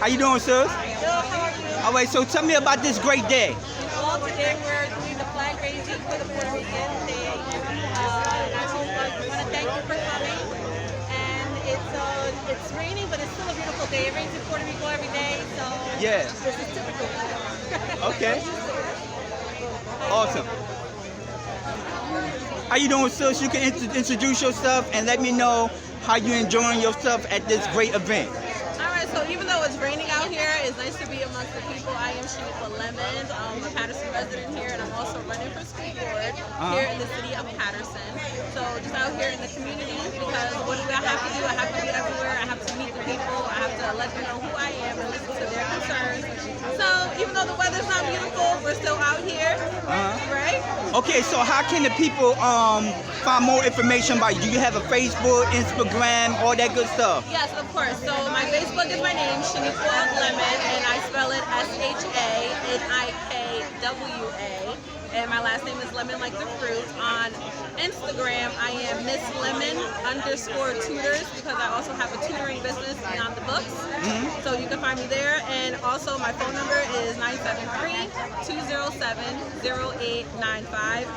How you doing, sis? Bill, how are you? All right, so tell me about this great day. Well, today we're doing the flag raising for the Puerto Rican Day. I want to thank you for coming. And it's raining, but it's still a beautiful day. It rains in Puerto Rico every day, so Yeah. this is typical. Okay. Awesome. How you doing, sis? You can introduce yourself and let me know how you enjoying yourself at this great event. All right, so even though it's raining out here, it's nice to be amongst the people. I am Shaniqua Lemon. I'm a Paterson resident here, and I'm also running for school board here in the city of Paterson. So just out here in the community, because what do I have to do? I have to be everywhere. I have to meet the people. I have to let them know who I am and listen to their concerns. So even though the weather's not beautiful, we're still out here, right? Okay, so how can the people find more information about you? Do you have a Facebook, Instagram, all that good stuff? Yes, of course. So my Facebook is my name, Shaniqua Lemon, and I spell it SHANIKWA. And my last name is Lemon like the fruit. On Instagram, I am Miss Lemon _tutors because I also have a tutoring business beyond the books. So you can find me there. And also my phone number is 973-207-0895.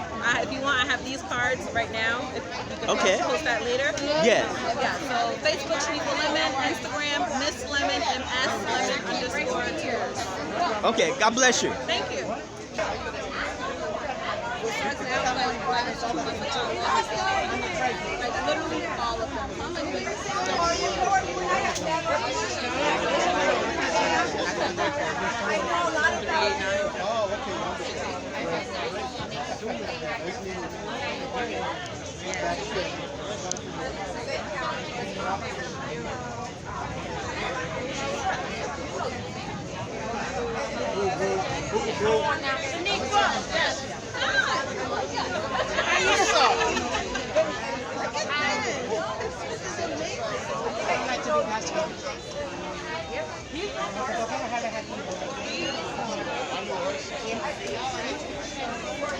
If you want, I have these cards right now. If you can post that later. Yes. Yeah, so Facebook, Shaniqua Lemon, Instagram, Miss Lemon, MS Lemon _tutors. Okay, God bless you. Thank you. Literally all of them.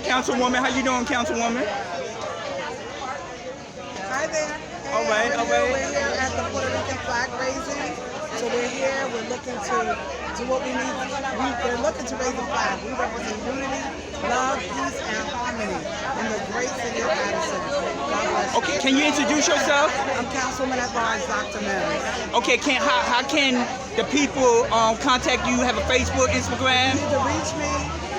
Councilwoman, how you doing, Councilwoman? Hi there. Hey, All right, all We're right. here at the Puerto Rican flag raising. So we're here. We're looking to do what we need. We're looking to raise the flag. We represent unity, love, peace, and harmony in the great city of Paterson. God bless you. Okay, can you introduce yourself? I'm Councilwoman at Large, Dr. Mills. Okay, how can the people contact you? Have a Facebook, Instagram? You need to reach me,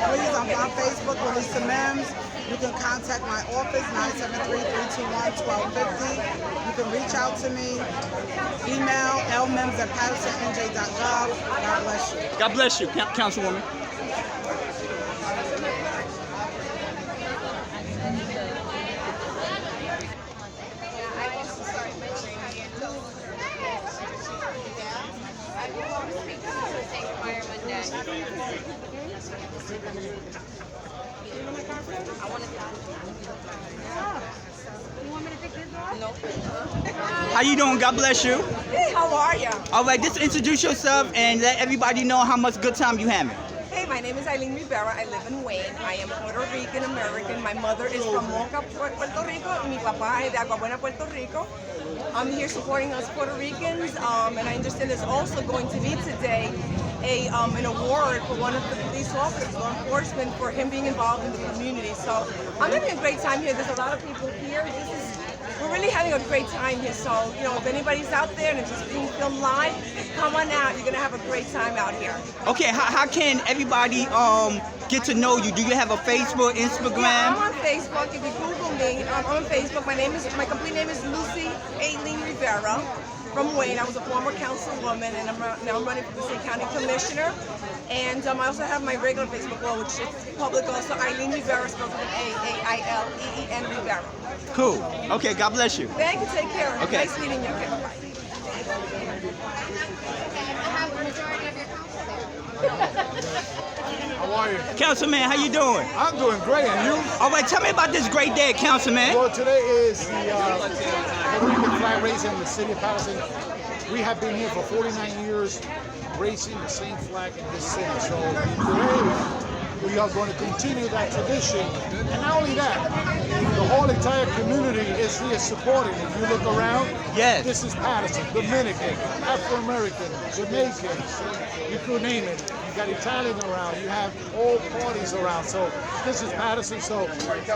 please. I'm on Facebook, Melissa Mims. You can contact my office, 973-321-1250. You can reach out to me. Email lmims@pattersonnj.gov. God bless you. God bless you, Councilwoman. How you doing? God bless you. Hey, how are you? All right, just introduce yourself and let everybody know how much good time you having. Hey, my name is Eileen Rivera. I live in Wayne. I am Puerto Rican American. My mother is from Moca, Puerto Rico. Y mi papá es de Agua Buena, Puerto Rico. I'm here supporting us Puerto Ricans, and I understand there's also going to be today an award for one of the police officers, law enforcement, for him being involved in the community. So I'm having a great time here. There's a lot of people here. We're really having a great time here. So, you know, if anybody's out there and it's just being filmed live, come on out. You're going to have a great time out here. Okay, how can everybody get to know you? Do you have a Facebook, Instagram? Yeah, I'm on Facebook. If you Google me, I'm on Facebook. My complete name is Lucy Aileen Rivera from Wayne. I was a former councilwoman, and now I'm running for the State County Commissioner. And I also have my regular Facebook wall, which is public also, Eileen Rivera, spelled with Aileen Rivera. Cool. Okay, God bless you. Thank you. Take care. Okay. Nice meeting you. Okay, bye-bye. How are you? Councilman, how you doing? I'm doing great, and you? All right, tell me about this great day, Councilman. Well, today is the Puerto Rican flag raising in the city of Paterson. We have been here for 49 years, raising the same flag in this city. So today we are going to continue that tradition. And not only that, the whole entire community is here supporting. If you look around, Yes. this is Paterson, Dominican, Afro-American, Jamaicans, you could name it. You got Italian around, you have all parties around. So this is Paterson, so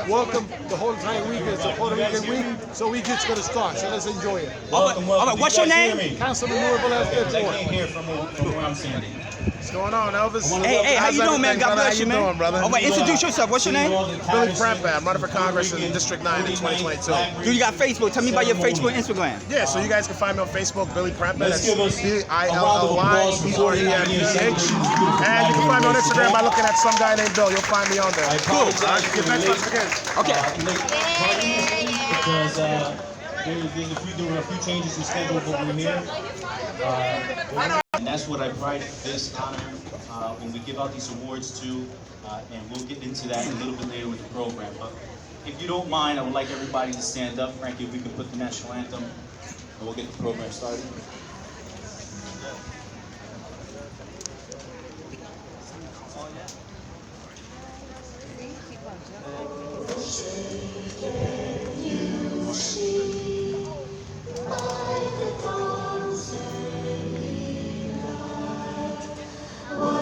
welcome the whole entire week. It's a Puerto Rican week, so we just going to start, so let's enjoy it. Welcome, welcome. All right, what's your name? Councilman Louisville I Airport. can't hear from where I'm standing. What's going on, Elvis? Hey, how you doing, man? God bless you, man. How you doing, brother? All right, introduce yourself. What's your name? Billy Pratt. I'm running for Congress in District 9 in 2022. Do you got Facebook? Tell me about your Facebook and Instagram. Yeah, so you guys can find me on Facebook, Billy Pratt. Let's That's give us Billyllypreph. a round of applause for And you can find me on Instagram by looking at some guy named Bill. You'll find me on there. Cool. Get next once again. Okay. Because there's a few changes in schedule for we're here. And that's what I pride this honor when we give out these awards to, and we'll get into that a little bit later with the program. But if you don't mind, I would like everybody to stand up. Frankie, if we can put the national anthem, and we'll get the program started.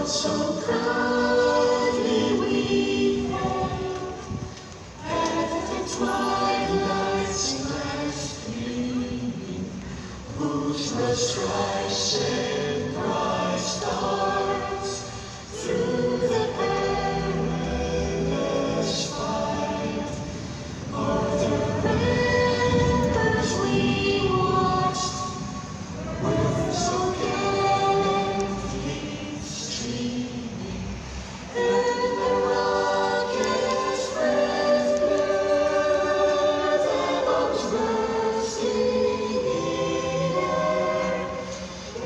So proudly we at the twilight's last gleaming, whose rest strikes and bright stars through the perilous fight. O'er the ramparts we watched with so gallantly streaming, and the rocket's red glare, the bombs bursting in air,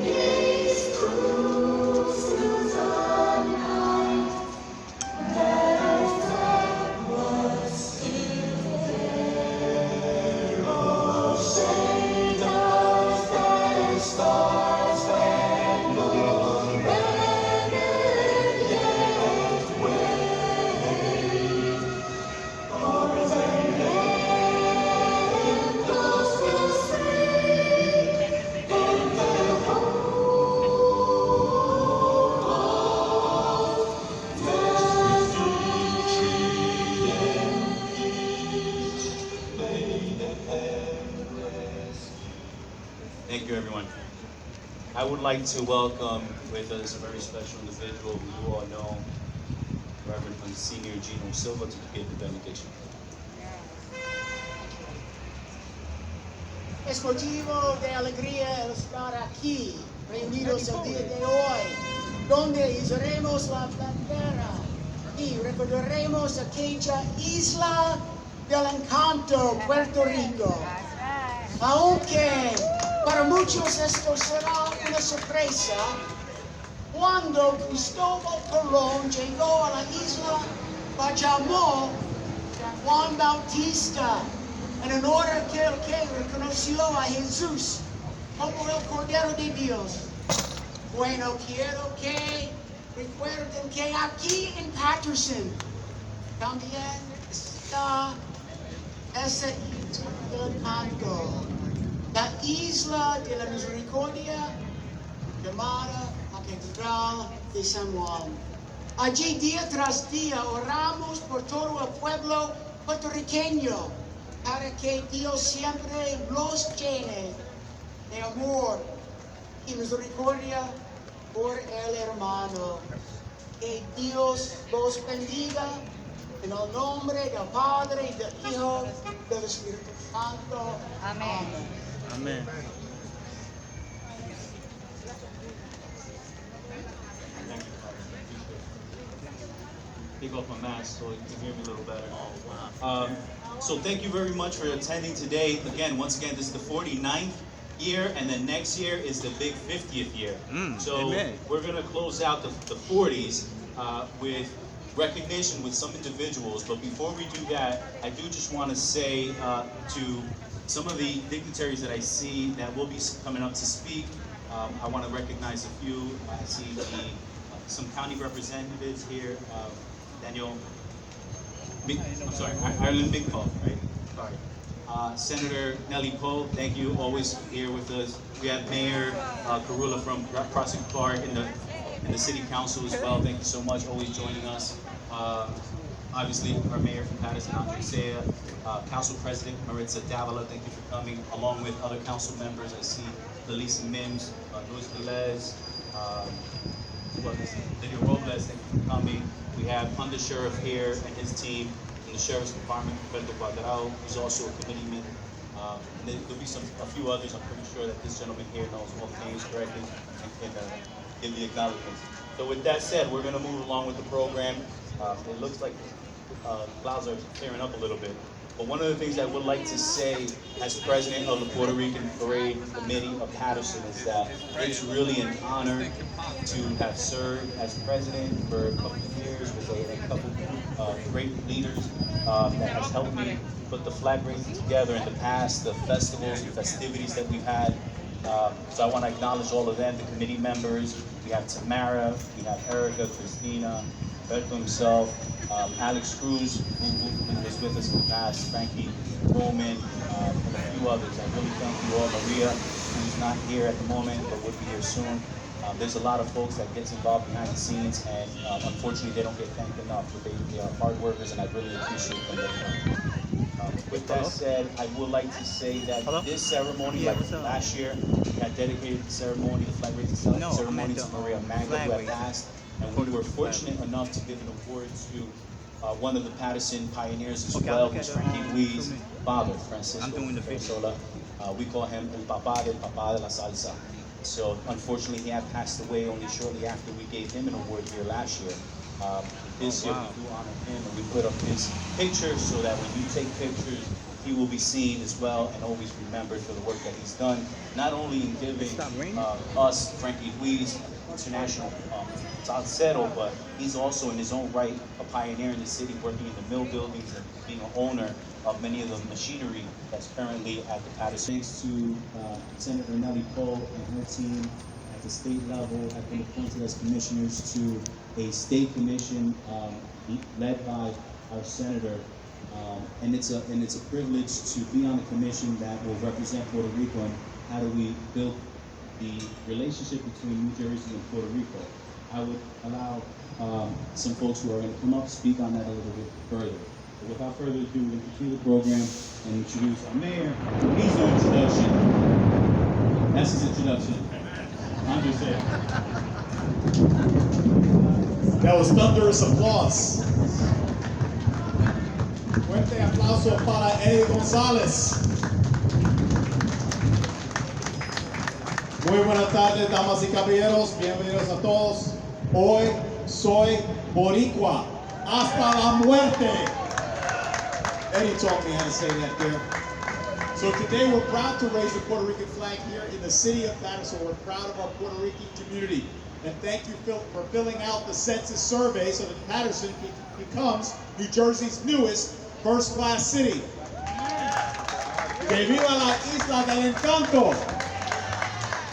gave proof through the night that our flag was still there. Oh, say does that stars spangled banner yet wave o'er the land of the free and the home of the free and peace. May the heaven rest. Thank you, everyone. I would like to welcome with us a very special individual who you all know, Reverend Monsignor Gino Silva, to give the benediction. Es motivo de alegría el estar aquí, reunidos el día de hoy, donde izaremos la bandera y recordaremos aquella isla del encanto, Puerto Rico. Aunque para muchos esto será una sorpresa, cuando Cristóbal Colón llegó a la isla, la llamó Juan Bautista, en honor a aquel que reconoció a Jesús como el Cordero de Dios. Bueno, quiero que recuerden que aquí en Paterson también está esa isla del encanto, la isla de la misericordia llamada la Catedral de San Juan. Allí día tras día oramos por todo el pueblo puertorriqueño para que Dios siempre los llene de amor y misericordia por el hermano. Que Dios los bendiga en el nombre del Padre, del Hijo, del Espíritu Santo. Amén. Amen. Thank you, Father. Take off my mask so you can hear me a little better. So thank you very much for attending today. Once again, this is the 49th year, and then next year is the big 50th year. So amen. we're going to close out the 40s with recognition with some individuals. But before we do that, I do just want to say to some of the dignitaries that I see that will be coming up to speak, I want to recognize a few. I see some county representatives here Daniel, Ireland Big Paul, right? Sorry. Senator Nellie Poe, thank you, always here with us. We have Mayor Karula from Crossing Park in the City Council as well. Thank you so much, always joining us. Obviously, our Mayor from Paterson, Andre Saya, Council President Maritza Davila, thank you for coming, along with other council members. I see Lalisa Mims, Luis Velez, Lydia Robles, thank you for coming. We have Under Sheriff here and his team in the Sheriff's Department, Roberto Quadrao, who's also a committeeman. And there'll be a few others. I'm pretty sure that this gentleman here knows all the names correctly and can give the acknowledgments. So with that said, we're going to move along with the program. It looks like clouds are clearing up a little bit. But one of the things I would like to say as president of the Puerto Rican Parade Committee of Paterson is that it's really an honor to have served as president for a couple of years with a couple of great leaders that has helped me put the flag raising together in the past, the festivals and festivities that we've had. So I want to acknowledge all of them, the committee members. We have Tamara, we have Erica, Christina, Berto himself, Alex Cruz, who was with us in the past, Frankie Roman, and a few others. I really thank you all. Maria, who's not here at the moment, but will be here soon. There's a lot of folks that gets involved behind the scenes, and unfortunately they don't get thanked enough, but they are hard workers, and I really appreciate them. With that said, I would like to say that this ceremony, like last year, we had dedicated the ceremony, the flag raising ceremony to Maria Magda, who had passed, and we were fortunate enough to give an award to one of the Paterson pioneers as well, who's Frankie Luis' father, Francisco Sola. We call him El Papa de la Salsa. So unfortunately, he had passed away only shortly after we gave him an award here last year. This year we do honor him, and we put up his picture so that when you take pictures, he will be seen as well and always remembered for the work that he's done, not only in giving us, Frankie Luis, international salsero, but he's also in his own right a pioneer in the city, working in the mill buildings and being an owner of many of the machinery that's currently at the Paterson. Thanks to Senator Nellie Poe and her team at the state level have been appointed as commissioners to a state commission led by our senator. And it's a privilege to be on a commission that will represent Puerto Rico and how do we build the relationship between New Jersey and Puerto Rico. I would allow some folks who are going to come up speak on that a little bit further. But without further ado, we'll continue the program and introduce our mayor. He needs no introduction. That's his introduction. I'm just saying. That was thunderous applause. Fuerte aplauso para Eddie González. Muy buenas tardes, damas y caballeros. Bienvenidos a todos. Hoy soy boricua hasta la muerte. Eddie taught me how to say that there. So today we're proud to raise the Puerto Rican flag here in the city of Paterson. We're proud of our Puerto Rican community. And thank you, Phil, for filling out the census survey so that Paterson becomes New Jersey's newest first-class city. Que viva la Isla del Encanto!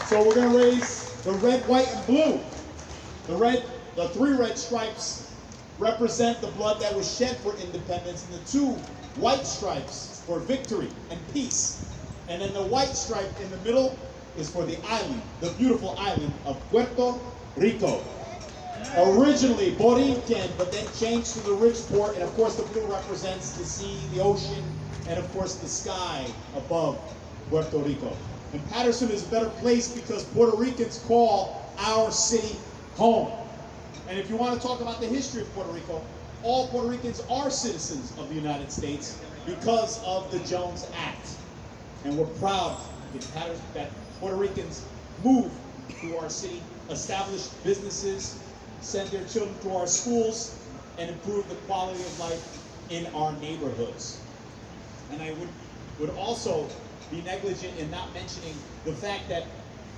So we're going to raise the red, white, and blue. The three red stripes represent the blood that was shed for independence, and the two white stripes for victory and peace. And then the white stripe in the middle is for the island, the beautiful island of Puerto Rico. Originally Borican, but then changed to the rich port, and of course the blue represents the sea, the ocean, and of course the sky above Puerto Rico. And Paterson is a better place because Puerto Ricans call our city home. And if you want to talk about the history of Puerto Rico, all Puerto Ricans are citizens of the United States because of the Jones Act. And we're proud that Puerto Ricans move to our city, establish businesses, send their children to our schools, and improve the quality of life in our neighborhoods. And I would also be negligent in not mentioning the fact that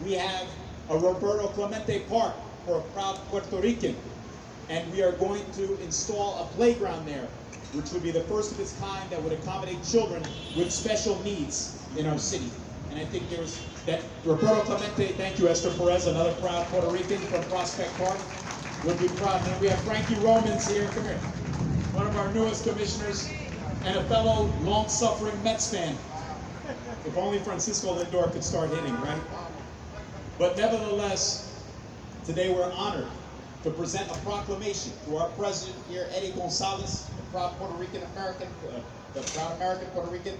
we have a Roberto Clemente Park for a proud Puerto Rican. And we are going to install a playground there, which would be the first of its kind that would accommodate children with special needs in our city. And I think there was that Roberto Clemente, thank you, Esther Perez, another proud Puerto Rican from Prospect Park. We'll be proud. And then we have Frankie Romans here. Come here. One of our newest commissioners and a fellow long-suffering Mets fan. If only Francisco Lindor could start hitting, right? But nevertheless, today we're honored to present a proclamation to our president here, Eddie Gonzalez, the proud Puerto Rican American, the proud American Puerto Rican.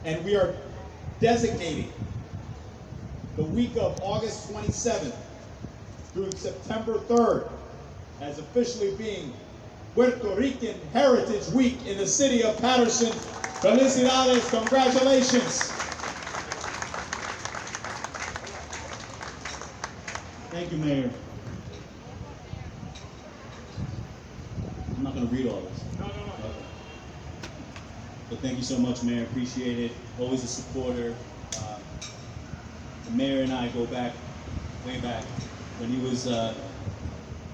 And we are designating the week of August 27th through September 3rd as officially being Puerto Rican Heritage Week in the city of Paterson. Felicidades, congratulations. Thank you, Mayor. I'm not going to read all this. No. Okay. But thank you so much, Mayor. Appreciate it. Always a supporter. The Mayor and I go back, way back, when he was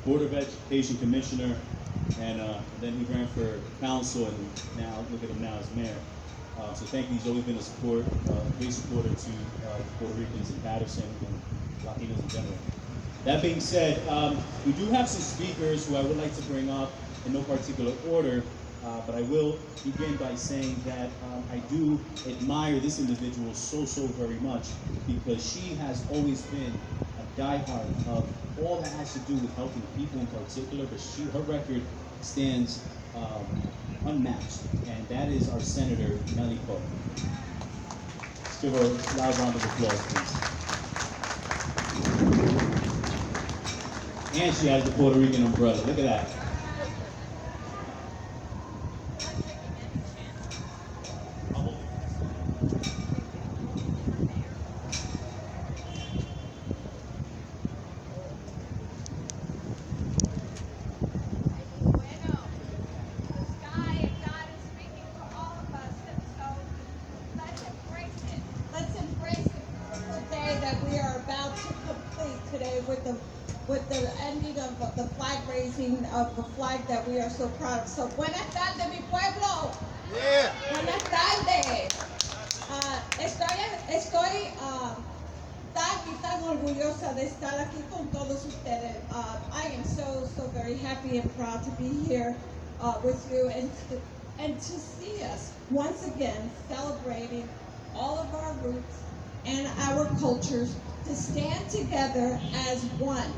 Board of Education Commissioner, and then he ran for council, and now look at him now as mayor. So thank you. He's always been a great supporter to Puerto Ricans in Paterson and Latinos in general. That being said, we do have some speakers who I would like to bring up in no particular order, but I will begin by saying that I do admire this individual so very much, because she has always been a diehard of all that has to do with helping people in particular, but her record stands unmatched, and that is our Senator Nellie Pope. Let's give her a loud round of applause, please. And she has the Puerto Rican umbrella. Look at that. With the ending of the flag raising of the flag that we are so proud of. So, buenas tardes, mi pueblo. Yeah. Buenas tardes. Estoy tan orgullosa de estar aquí con todos ustedes. I am so very happy and proud to be here with you and to see us once again celebrating all of our roots and our cultures, to stand together as one.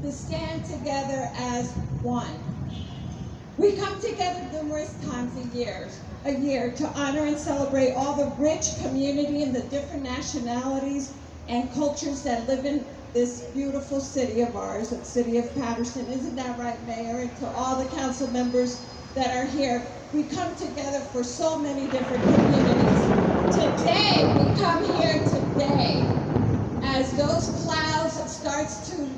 To stand together as one. We come together numerous times a year to honor and celebrate all the rich community and the different nationalities and cultures that live in this beautiful city of ours, the city of Paterson. Isn't that right, Mayor? And to all the council members that are here, we come together for so many different communities. Today, we come here today as those clouds starts to,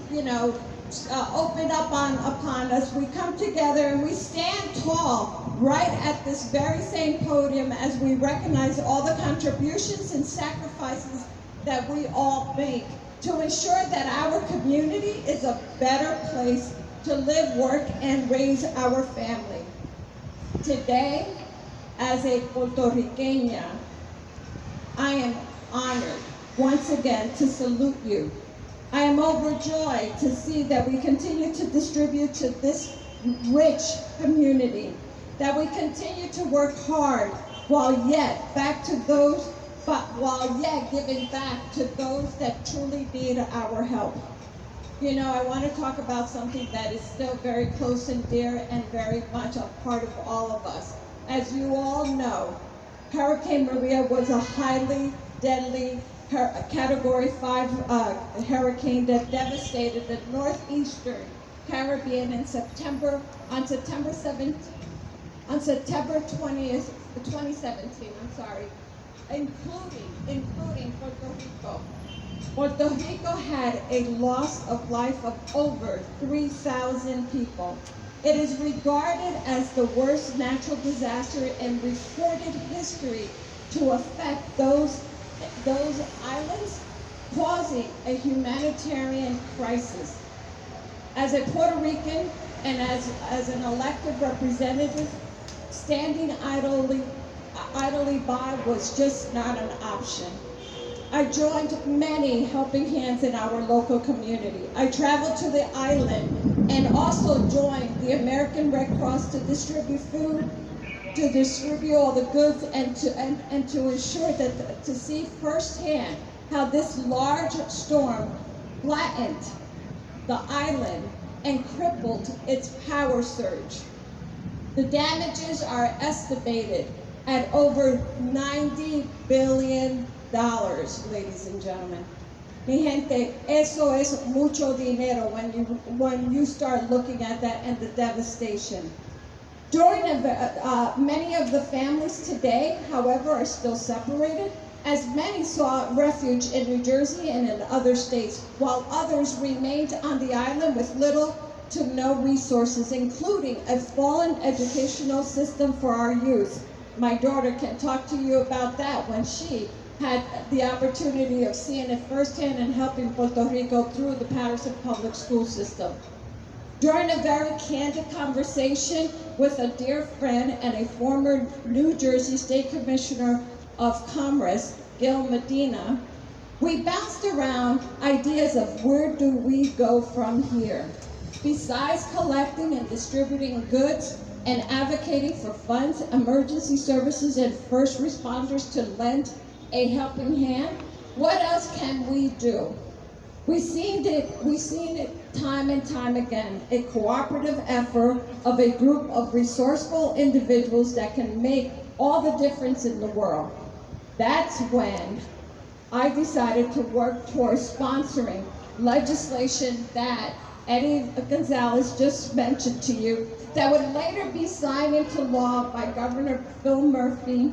open up upon us. We come together and we stand tall right at this very same podium as we recognize all the contributions and sacrifices that we all make to ensure that our community is a better place to live, work, and raise our family. Today, as a Puerto Riqueña, I am honored once again to salute you. I am overjoyed to see that we continue to distribute to this rich community, that we continue to work hard while yet giving back to those that truly need our help. I want to talk about something that is still very close and dear and very much a part of all of us. As you all know, Hurricane Maria was a highly deadly Category 5 hurricane that devastated the northeastern Caribbean on September 20th, 2017. Including Puerto Rico. Puerto Rico had a loss of life of over 3,000 people. It is regarded as the worst natural disaster in recorded history to affect those islands, causing a humanitarian crisis. As a Puerto Rican and as an elected representative, standing idly by was just not an option. I joined many helping hands in our local community. I traveled to the island and also joined the American Red Cross to distribute food, to distribute all the goods, and to ensure that to see firsthand how this large storm flattened the island and crippled its power surge. The damages are estimated at over $90 billion, ladies and gentlemen. Mi gente, eso es mucho dinero when you start looking at that and the devastation. Many of the families today, however, are still separated, as many sought refuge in New Jersey and in other states, while others remained on the island with little to no resources, including a fallen educational system for our youth. My daughter can talk to you about that when she had the opportunity of seeing it firsthand and helping Puerto Rico through the Paterson public school system. During a very candid conversation with a dear friend and a former New Jersey State Commissioner of Commerce, Gil Medina, we bounced around ideas of where do we go from here. Besides collecting and distributing goods and advocating for funds, emergency services, and first responders to lend a helping hand, what else can we do? We've seen it time and time again, a cooperative effort of a group of resourceful individuals that can make all the difference in the world. That's when I decided to work towards sponsoring legislation that Eddie Gonzalez just mentioned to you, that would later be signed into law by Governor Phil Murphy,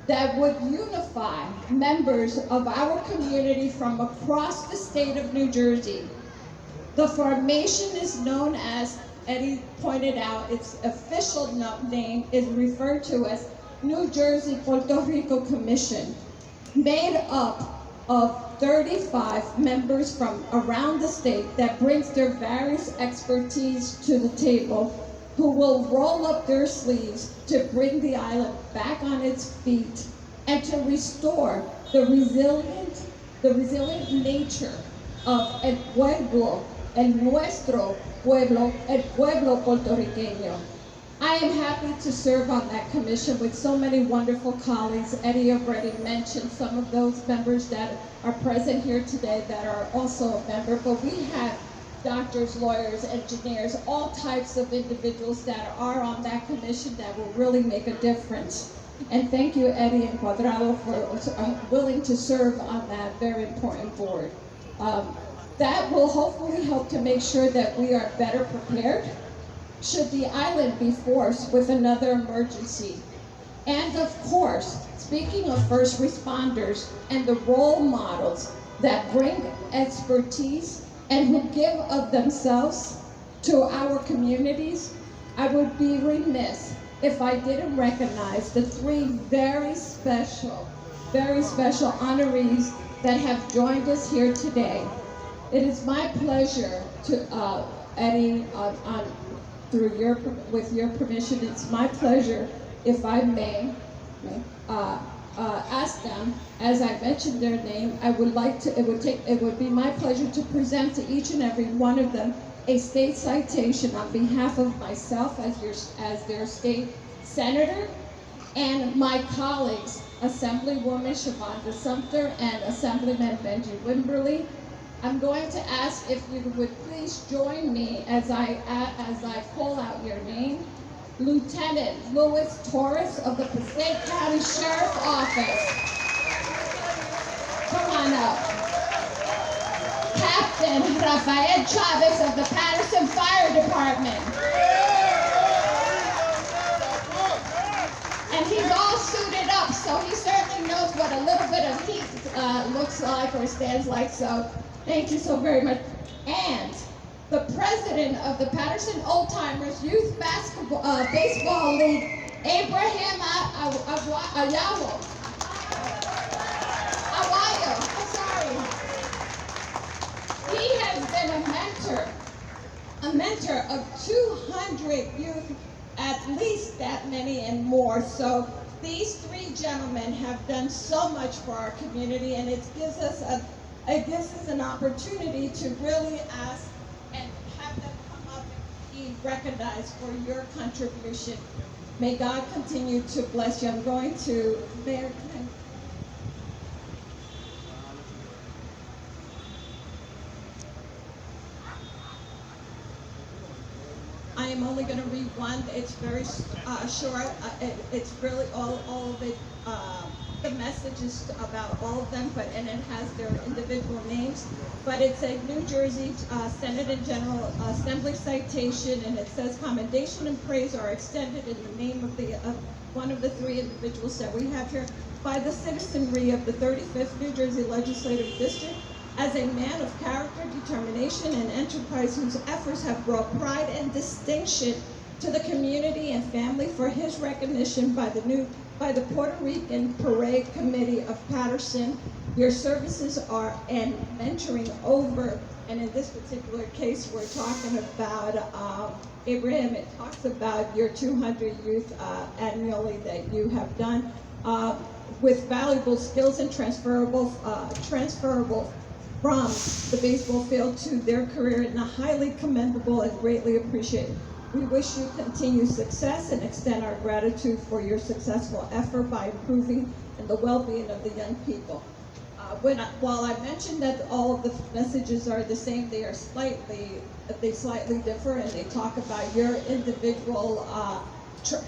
that would unify members of our community from across the state of New Jersey. The formation is known as, Eddie pointed out, its official name is referred to as New Jersey Puerto Rico Commission, made up of 35 members from around the state that brings their various expertise to the table, who will roll up their sleeves to bring the island back on its feet and to restore the resilient nature of el pueblo, el nuestro pueblo, el pueblo puertorriqueño. I am happy to serve on that commission with so many wonderful colleagues. Eddie already mentioned some of those members that are present here today that are also a member, but we have doctors, lawyers, engineers, all types of individuals that are on that commission that will really make a difference. And thank you, Eddie and Cuadrado, for willing to serve on that very important board. That will hopefully help to make sure that we are better prepared should the island be forced with another emergency. And of course, speaking of first responders and the role models that bring expertise and who give of themselves to our communities, I would be remiss if I didn't recognize the three very special honorees that have joined us here today. It is my pleasure to, Eddie, with your permission, it's my pleasure, if I may, ask them, as I mentioned their name, I would like to, it would be my pleasure to present to each and every one of them a state citation on behalf of myself as their state senator and my colleagues, Assemblywoman Shavonda Sumter and Assemblyman Benji Wimberly. I'm going to ask if you would please join me as I call out your name. Lieutenant Louis Torres of the Passaic County Sheriff's Office. Come on up. Captain Rafael Chavez of the Paterson Fire Department. And he's all suited up, so he certainly knows what a little bit of heat looks like or stands like, so thank you so very much. And the president of the Paterson Old Timers Youth Baseball League, Abraham Ayawo. I'm sorry. He has been a mentor of 200 youth, at least that many and more. So these three gentlemen have done so much for our community, and it gives us an opportunity to really ask and have them come up and be recognized for your contribution. May God continue to bless you. I'm going to Mayor. I am only going to read one. It's very short. It's really all of it. The message is about all of them, and it has their individual names. But it's a New Jersey Senate and General Assembly citation, and it says commendation and praise are extended in the name of one of the three individuals that we have here by the citizenry of the 35th New Jersey Legislative District. As a man of character, determination, and enterprise whose efforts have brought pride and distinction to the community and family for his recognition by the Puerto Rican Parade Committee of Paterson. Your services are and mentoring over, and in this particular case, we're talking about Abraham. It talks about your 200 youth annually that you have done with valuable skills and transferable from the baseball field to their career, and highly commendable and greatly appreciated. We wish you continued success and extend our gratitude for your successful effort by improving in the well-being of the young people. While I mentioned that all of the messages are the same, they slightly differ, and they talk about your individual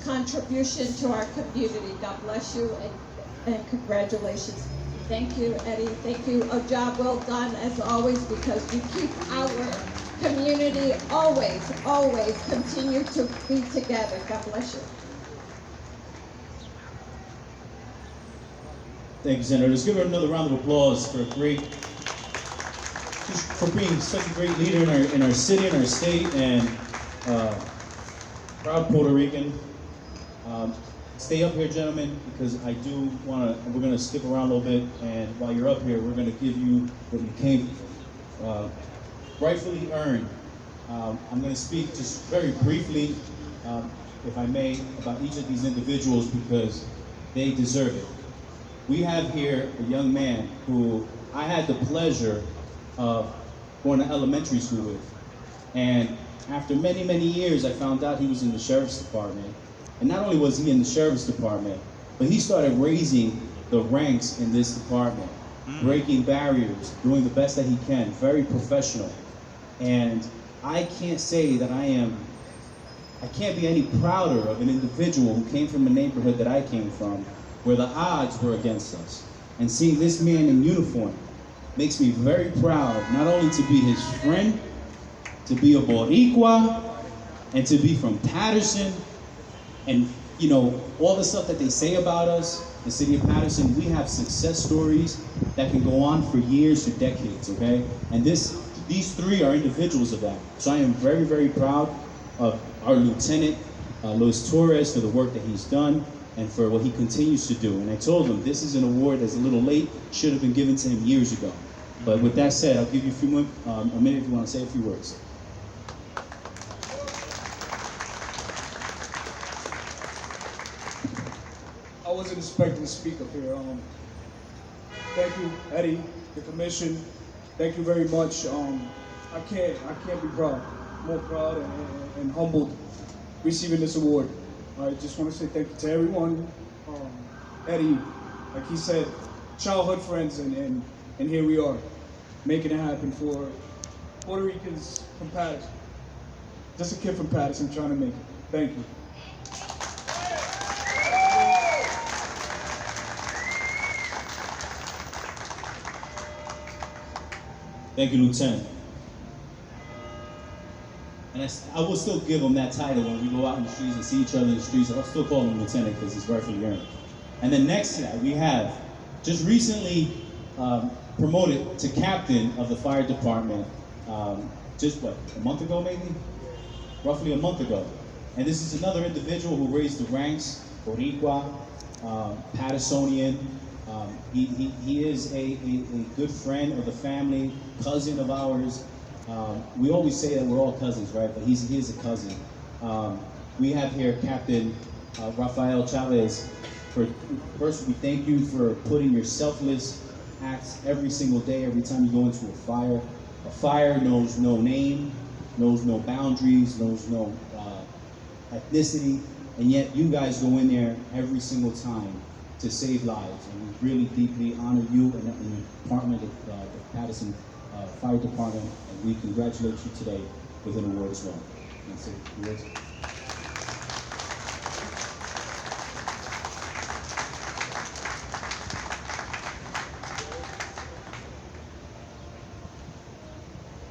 contribution to our community. God bless you and congratulations. Thank you, Eddie. Thank you. A job well done, as always, because you keep our community always continue to be together. God bless you. Thank you, Senator. Let's give her another round of applause for being such a great leader in our city, in our state, and proud Puerto Rican. Stay up here, gentlemen, because I do want to, we're going to skip around a little bit, and while you're up here, we're going to give you what you came rightfully earned. I'm going to speak just very briefly, if I may, about each of these individuals because they deserve it. We have here a young man who I had the pleasure of going to elementary school with, and after many, many years, I found out he was in the sheriff's department. And not only was he in the sheriff's department, but he started raising the ranks in this department, breaking barriers, doing the best that he can, very professional. And I can't say that I can't be any prouder of an individual who came from a neighborhood that I came from, where the odds were against us. And seeing this man in uniform makes me very proud, not only to be his friend, to be a Boricua, and to be from Paterson. And, you know, all the stuff that they say about us, the city of Paterson, we have success stories that can go on for years, for decades, okay? And these three are individuals of that. So I am very, very proud of our lieutenant, Luis Torres, for the work that he's done and for what he continues to do. And I told him this is an award that's a little late, should have been given to him years ago. But with that said, I'll give you a minute if you want to say a few words. I wasn't expecting to speak up here. Thank you, Eddie, the commission. Thank you very much. I can't be more proud and humbled receiving this award. I just want to say thank you to everyone. Eddie, like he said, childhood friends, and here we are, making it happen for Puerto Ricans from Paterson. Just a kid from Paterson trying to make it. Thank you. Thank you, Lieutenant. And I will still give him that title when we go out in the streets and see each other in the streets. I'll still call him Lieutenant because he's rightfully earned. And then next to that, we have just recently promoted to captain of the fire department, just what, a month ago maybe? Roughly a month ago. And this is another individual who raised the ranks, Boricua, Patersonian. He is a good friend of the family, cousin of ours. We always say that we're all cousins, right? But he is a cousin. We have here Captain Rafael Chavez, First, we thank you for putting your selfless acts every single day, every time you go into a fire. A fire knows no name, knows no boundaries, knows no ethnicity, and yet you guys go in there every single time to save lives. And we really deeply honor you and the department of the Paterson Fire Department, and we congratulate you today with an award as well. That's it.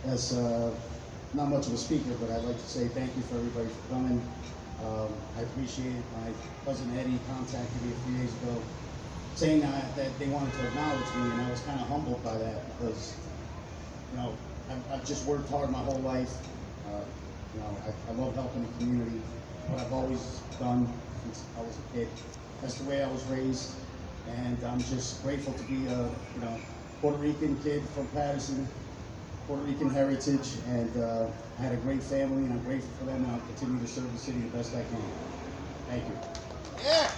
Yes, not much of a speaker, but I'd like to say thank you for everybody for coming. I appreciate it. My cousin Eddie contacted me a few days ago saying that they wanted to acknowledge me, and I was kind of humbled by that because, you know, I've just worked hard my whole life. You know, I love helping the community. What I've always done since I was a kid. That's the way I was raised, and I'm just grateful to be a, you know, Puerto Rican kid from Paterson. Puerto Rican heritage, and I had a great family, and I'm grateful for them, and I'll continue to serve the city the best I can. Thank you. Yeah.